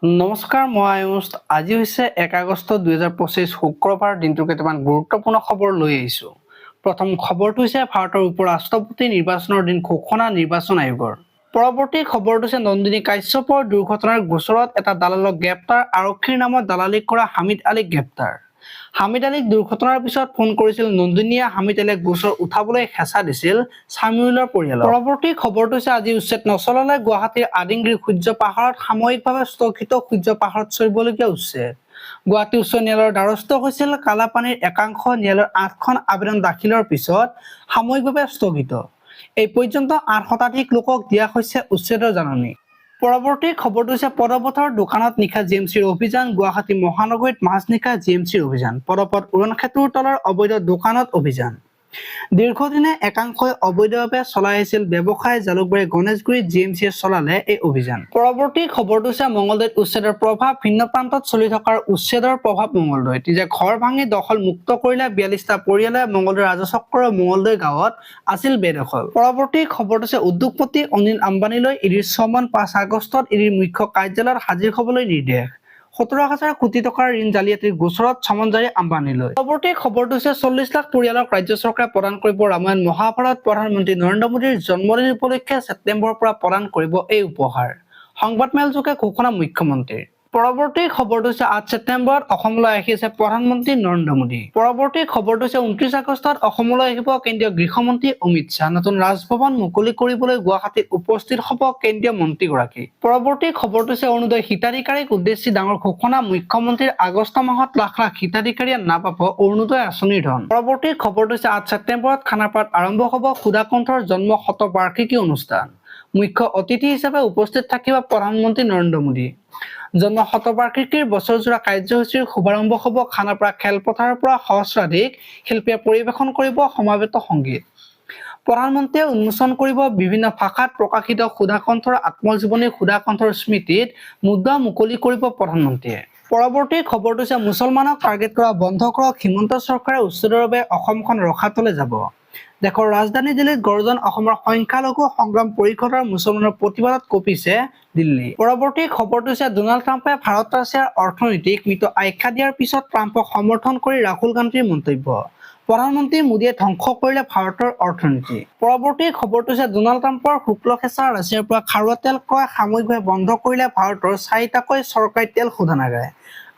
নমস্কাৰ, মই আয়ুষ। আজি হৈছে 1 আগষ্ট 2025 শুক্ৰবাৰ। দিনটোৰ কেইটামান গুৰুত্বপূৰ্ণ খবৰ লৈ আহিছো। প্ৰথম খবৰটো হৈছে ভাৰতৰ উপ ৰাষ্ট্ৰপতি নিৰ্বাচনৰ দিন ঘোষণা নিৰ্বাচন আয়োগৰ। পৰৱৰ্তী খবৰটো হৈছে নন্দিনী কাশ্যপৰ দুৰ্ঘটনাৰ গোচৰত এটা দালালক গ্ৰেপ্তাৰ, আৰক্ষীৰ নামত দালালি কৰা হামিদ আলীক গ্ৰেপ্তাৰ। হামিদ আলীক দুৰ্ঘটনাৰ পিছত ফোন কৰিছিল নন্দিনীয়ে। হামিদ আলীক গোচৰ উঠাবলৈ হেঁচা দিছিল ছামিউলৰ পৰিয়ালক। পৰৱৰ্তী খবৰটো হৈছে আজি উচ্ছেদ নচলালে গুৱাহাটীৰ আদিংগিৰি সূৰ্য পাহাৰত সাময়িকভাৱে স্থগিত সূৰ্য পাহাৰত চলিবলগীয়া উচ্ছেদ। গুৱাহাটী উচ্চ ন্যায়ালয়ৰ দ্বাৰস্থ হৈছিল কালাপানীৰ একাংশ। ন্যায়ালয়ৰ 8খন আবেদন দাখিলৰ পিছত সাময়িকভাৱে স্থগিত। এই পৰ্যন্ত 8 শতাধিক লোকক দিয়া হৈছে উচ্ছেদৰ জাননী। পৰৱৰ্তী খবৰটো হৈছে পদপথৰ দোকানত নিশা জিএমচিৰ অভিযান। গুৱাহাটী মহানগৰীত মাজনিশা জিএমচিৰ অভিযান। পদপথ উৰণ সেতুৰ তলৰ অবৈধ দোকানত অভিযান। দীৰ্ঘদিনে একাংশই অবৈধভাৱে চলাই আহিছিল ব্যৱসায়। জালুকবাৰী গণেশগুৰিত জিএমচিয়ে চলালে এই অভিযান। পৰৱৰ্তী খবৰটো হৈছে মঙলদৈত উচ্ছেদৰ প্ৰভাৱ। ভিন্ন প্ৰান্তত চলি থকাৰ উচ্ছেদৰ প্ৰভাৱ মঙলদৈত। যে ঘৰ ভাঙি দখল মুক্ত কৰিলে 42টা পৰিয়ালে। মঙলদৈ ৰাজচক্ৰৰ মঙলদৈ গাঁৱত আছিল বেদখল। পৰৱৰ্তী খবৰটো হৈছে উদ্যোগপতি অনিল আম্বানীলৈ ইডিৰ চমন। 5 আগষ্টত ইডিৰ মুখ্য কাৰ্যালয়ত হাজিৰ হ'বলৈ নিৰ্দেশ। 17,000 কোটি টকাৰ ঋণ জালিয়াতিৰ গোচৰত চমন জাৰি আম্বানীলৈ। পৰৱৰ্তী খবৰটো হৈছে 40 লাখ পৰিয়ালক ৰাজ্য চৰকাৰে প্ৰদান কৰিব ৰামায়ণ মহাভাৰত। প্ৰধানমন্ত্ৰী নৰেন্দ্ৰ মোদীৰ জন্মদিন উপলক্ষে ছেপ্টেম্বৰৰ পৰা প্ৰদান কৰিব এই উপহাৰ। সংবাদমেলযোগে ঘোষণা মুখ্যমন্ত্ৰীৰ। পৰৱৰ্তী খবৰটো হৈছে 8 ছেপ্টেম্বৰত অসমলৈ আহিছে প্ৰধানমন্ত্ৰী নৰেন্দ্ৰ মোদী। পৰৱৰ্তী খবৰটো হৈছে 29 আগষ্টত অসমলৈ আহিব কেন্দ্ৰীয় গৃহমন্ত্ৰী অমিত শ্বাহ। নতুন ৰাজভৱন মুকলি কৰিবলৈ গুৱাহাটীত উপস্থিত হ'ব কেন্দ্ৰীয় মন্ত্ৰীগৰাকী। পৰৱৰ্তী খবৰটো হৈছে অৰুণোদয় হিতাধিকাৰীক উদ্দেশ্যি ডাঙৰ ঘোষণা মুখ্যমন্ত্ৰীৰ। আগষ্ট মাহত লাখ লাখ হিতাধিকাৰীয়ে নাপাব অৰুণোদয় আঁচনিৰ ধন। পৰৱৰ্তী খবৰটো হৈছে 8 ছেপ্টেম্বৰত খানাপাৰাত আৰম্ভ হ'ব সুধাকণ্ঠৰ জন্ম শতবাৰ্ষিকী অনুষ্ঠান। মুখ্য অতিথি হিচাপে উপস্থিত থাকিব প্ৰধানমন্ত্ৰী নৰেন্দ্ৰ মোদী। জন্ম শতবাৰ্ষিকীৰ বছৰজোৰা কাৰ্যসূচীৰ শুভাৰম্ভ হ'ব খানাপাৰা খেলপথাৰৰ পৰা। সহস্ৰাধিক শিল্পীয়ে পৰিৱেশন কৰিব সমবেত সংগীত। প্ৰধানমন্ত্ৰীয়ে উন্মোচন কৰিব বিভিন্ন ভাষাত প্ৰকাশিত সুধাকণ্ঠৰ আত্মজীৱনী। সুধাকণ্ঠৰ স্মৃতিত মুদ্ৰা মুকলি কৰিব প্ৰধানমন্ত্ৰীয়ে। পৰৱৰ্তী খবৰটো হৈছে মুছলমানক টাৰ্গেট কৰা বন্ধ কৰক। হিমন্ত চৰকাৰে উচ্ছেদৰ বাবে অসমখন ৰসাতলে যাব। দেশৰ ৰাজধানী দিল্লীত গৰ্জন অসমৰ সংখ্যালঘু সংগ্ৰাম পৰিষদৰ। মুছলমানৰ প্ৰতিবাদত কঁপিছে দিল্লী। পৰৱৰ্তী খবৰটো হৈছে ডোনাল্ড ট্ৰাম্পে ভাৰত ৰাছিয়াৰ অৰ্থনীতিক মৃত আখ্যা দিয়াৰ পিছত ট্ৰাম্পক সমৰ্থন কৰি ৰাহুল গান্ধীৰ মন্তব্য। প্ৰধানমন্ত্ৰী মোদীয়ে ধ্বংস কৰিলে ভাৰতৰ অৰ্থনীতি। পৰৱৰ্তী খবৰটো হৈছে ডোনাল্ড ট্ৰাম্পৰ শুক্লশেচা। ৰাছিয়াৰ পৰা খাৰুৱা তেল ক্ৰয় সাময়িকভাৱে বন্ধ কৰিলে ভাৰতৰ 4টাকৈ চৰকাৰী তেল শোধনাগাৰে।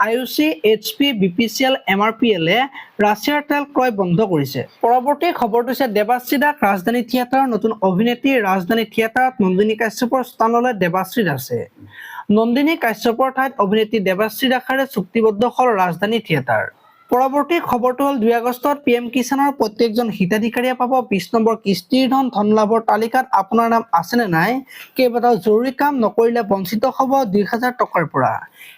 IOC, HP, BPCL, MRPL-এ ৰাছিয়াৰ তেল ক্ৰয় বন্ধ কৰিছে। পৰৱৰ্তী খবৰটো হৈছে দেৱাশ্ৰী দাস ৰাজধানী থিয়েটাৰৰ নতুন অভিনেত্ৰী। ৰাজধানী থিয়েটাৰত নন্দিনী কাশ্যপৰ স্থান ল'লে দেৱাশ্ৰী দাসে। নন্দিনী কাশ্যপৰ ঠাইত অভিনেত্ৰী দেৱাশ্ৰী দাসেৰে চুক্তিবদ্ধ হ'ল ৰাজধানী থিয়েটাৰ। পৰৱৰ্তী খবৰটো হ'ল 2 আগষ্টত PM কিষাণৰ প্ৰত্যেকজন হিতাধিকাৰীয়ে পাব 20 নম্বৰ কিস্তিৰ ধন। ধন লাভৰ তালিকাত আপোনাৰ নাম আছেনে নাই? কেইবাটাও জৰুৰী কাম নকৰিলে বঞ্চিত হ'ব 2,000 টকাৰ পৰা।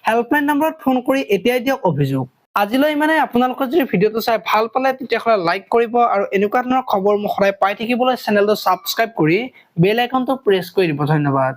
হেল্পলাইন নম্বৰত ফোন কৰি এতিয়াই দিয়ক অভিযোগ। আজিলৈ ইমানেই। আপোনালোকে যদি ভিডিঅ'টো চাই ভাল পালে তেতিয়াহ'লে লাইক কৰিব আৰু এনেকুৱা ধৰণৰ খবৰ মোক সদায় পাই থাকিবলৈ চেনেলটো ছাবস্ক্ৰাইব কৰি বেল আইকনটো প্ৰেছ কৰি দিব। ধন্যবাদ।